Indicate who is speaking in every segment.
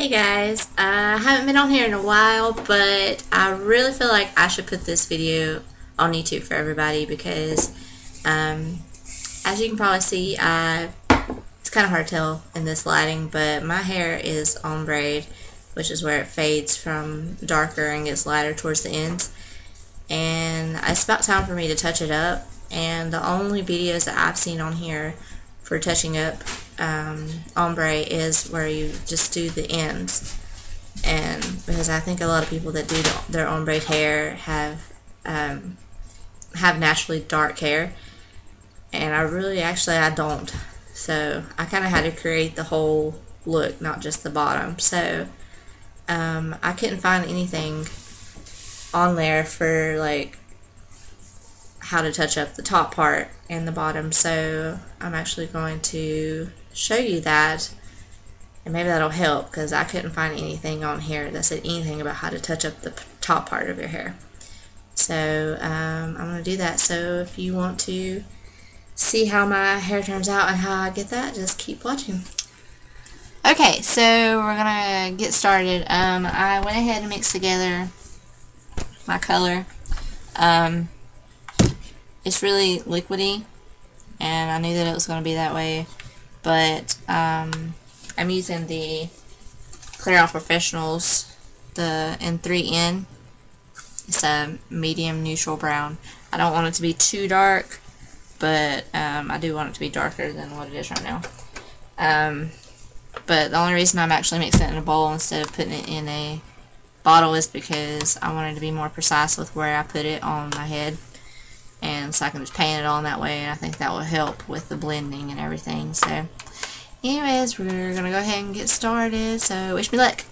Speaker 1: Hey guys, I haven't been on here in a while, but I really feel like I should put this video on YouTube for everybody because, as you can probably see, it's kind of hard to tell in this lighting, but my hair is ombre, which is where it fades from darker and gets lighter towards the ends. And it's about time for me to touch it up, and the only videos that I've seen on here for touching up ombre is where you just do the ends. And because I think a lot of people that do their ombre hair have naturally dark hair, and I don't. So I kind of had to create the whole look, not just the bottom. So I couldn't find anything on there for like how to touch up the top part and the bottom, so I'm actually going to show you that, and maybe that'll help because I couldn't find anything on here that said anything about how to touch up the top part of your hair. So I'm going to do that. So if you want to see how my hair turns out and how I get that, just keep watching. Okay, so we're going to get started. I went ahead and mixed together my color. It's really liquidy, and I knew that it was going to be that way, but I'm using the Clairol Professionals, the N3N. It's a medium neutral brown. I don't want it to be too dark, but I do want it to be darker than what it is right now. But the only reason I'm actually mixing it in a bowl instead of putting it in a bottle is because I wanted to be more precise with where I put it on my head, and so I can just paint it on that way, and I think that will help with the blending and everything. So anyways, we're gonna go ahead and get started, so wish me luck.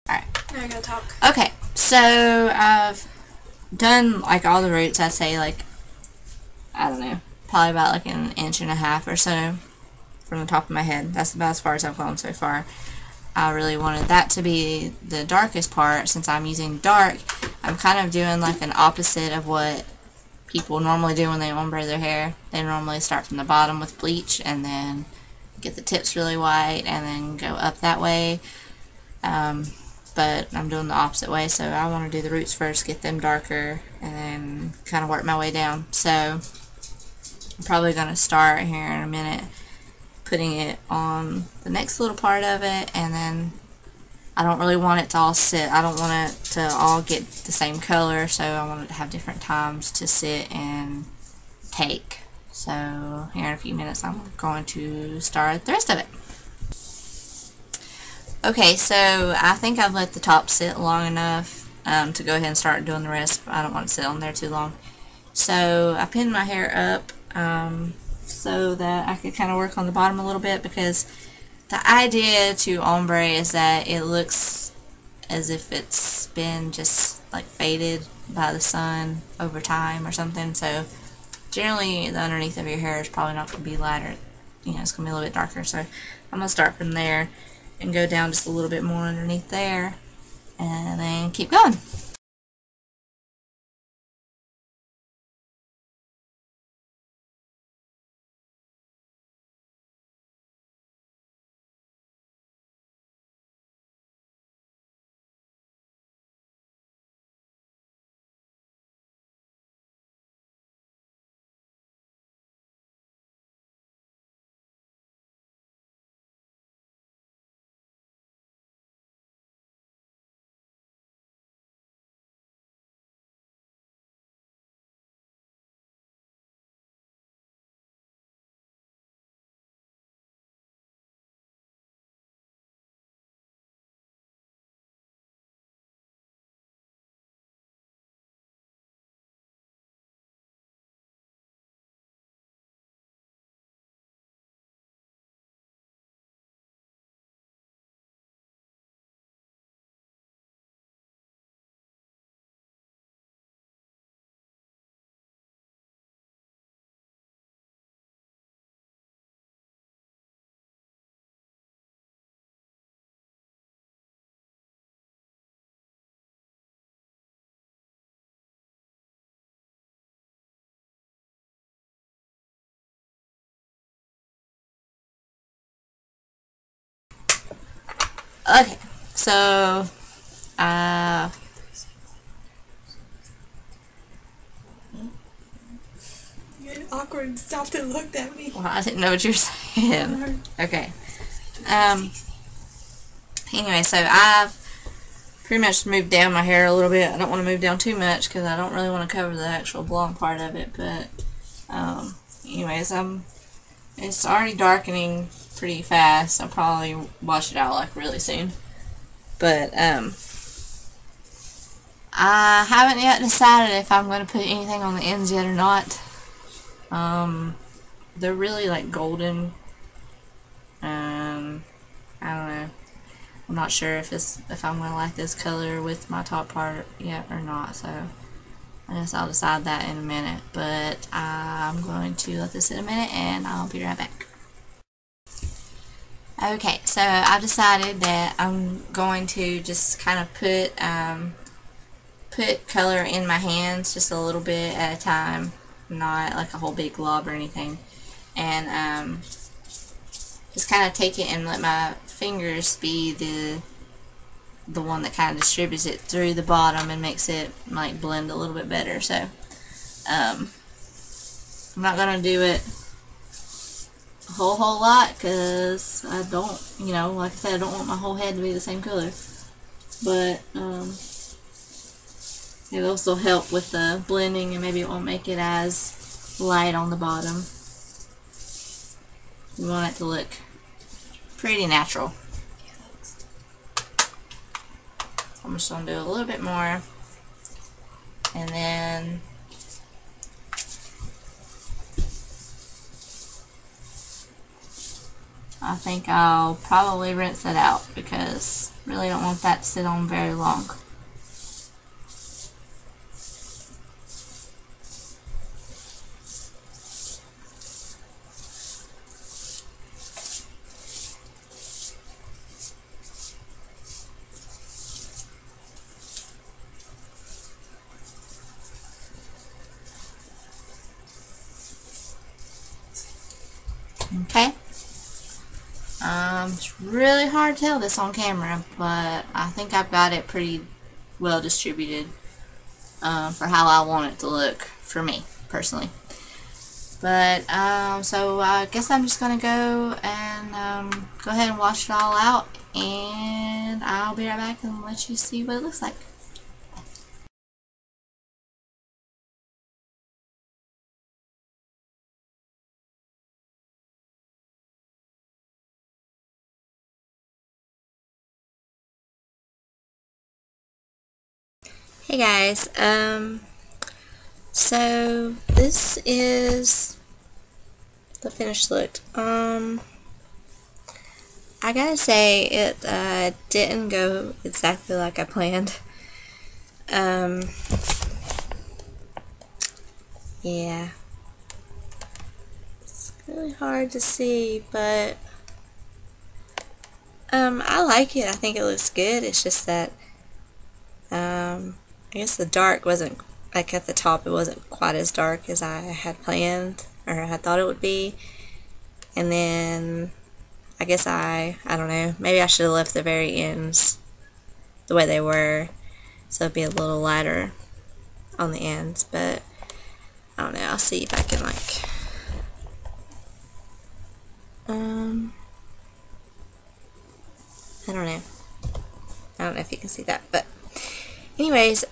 Speaker 1: Alright.
Speaker 2: Now you're gonna talk.
Speaker 1: Okay, so I've done like all the roots. I say like, I don't know, probably about like an inch and a half or so from the top of my head. That's about as far as I've gone so far. I really wanted that to be the darkest part. Since I'm using dark, I'm kind of doing like an opposite of what people normally do when they ombre their hair. They normally start from the bottom with bleach and then get the tips really white and then go up that way. But I'm doing the opposite way, so I want to do the roots first, get them darker, and then kind of work my way down. So I'm probably going to start here in a minute putting it on the next little part of it, and then I don't really want it to all sit. I don't want it to all get the same color, so I want it to have different times to sit and take. So here in a few minutes I'm going to start the rest of it. Okay, so I think I've let the top sit long enough to go ahead and start doing the rest. I don't want to sit on there too long. So I pinned my hair up so that I could kind of work on the bottom a little bit, because the idea to ombre is that it looks as if it's been just like faded by the sun over time or something. So generally the underneath of your hair is probably not going to be lighter. You know, it's going to be a little bit darker. So I'm going to start from there and go down just a little bit more underneath there, and then keep going. Okay, so
Speaker 2: You had awkward stopped and looked at me.
Speaker 1: well, I didn't know what you were saying. Okay. Anyway, so I've pretty much moved down my hair a little bit. I don't want to move down too much because I don't really want to cover the actual blonde part of it. But anyways, it's already darkening pretty fast. I'll probably wash it out like really soon. But I haven't yet decided if I'm going to put anything on the ends yet or not. They're really like golden. I don't know. I'm not sure if I'm going to like this color with my top part yet or not. So I guess I'll decide that in a minute. But I'm going to let this sit a minute and I'll be right back. Okay, so I've decided that I'm going to just kind of put color in my hands just a little bit at a time, not like a whole big glob or anything, and just kind of take it and let my fingers be the one that kind of distributes it through the bottom and makes it like blend a little bit better. So I'm not gonna do it a whole lot because I don't, you know, like I said, I don't want my whole head to be the same color. But it'll still help with the blending, and maybe it won't make it as light on the bottom. We want it to look pretty natural. I'm just going to do a little bit more, and then I think I'll probably rinse it out because I really don't want that to sit on very long. Okay. It's really hard to tell this on camera, but I think I've got it pretty well distributed for how I want it to look for me, personally. But, so I guess I'm just going to go and go ahead and wash it all out, and I'll be right back and let you see what it looks like. Hey guys, so this is the finished look. I gotta say it didn't go exactly like I planned. Yeah, it's really hard to see, but I like it. I think it looks good. It's just that I guess the dark wasn't, like at the top, it wasn't quite as dark as I had planned or I had thought it would be. And then I guess I don't know, maybe I should have left the very ends the way they were so it'd be a little lighter on the ends, but I don't know, I'll see if I can I don't know. I don't know if you can see that, but anyways,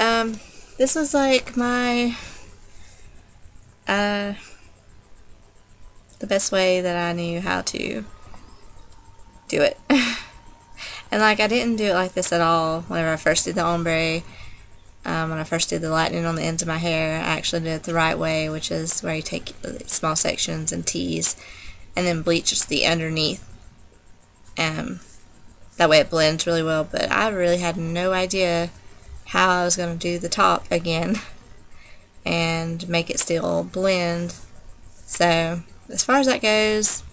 Speaker 1: this was like my the best way that I knew how to do it. And like I didn't do it like this at all whenever I first did the ombre. When I first did the lightning on the ends of my hair, I actually did it the right way, which is where you take small sections and tease and then bleach just the underneath. That way it blends really well, but I really had no idea how I was going to do the top again and make it still blend. So as far as that goes,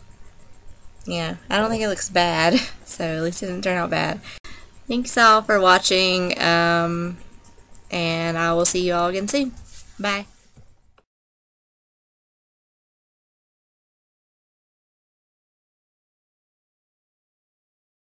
Speaker 1: yeah, I don't think it looks bad, so at least it didn't turn out bad. Thanks all for watching, and I will see you all again soon. Bye.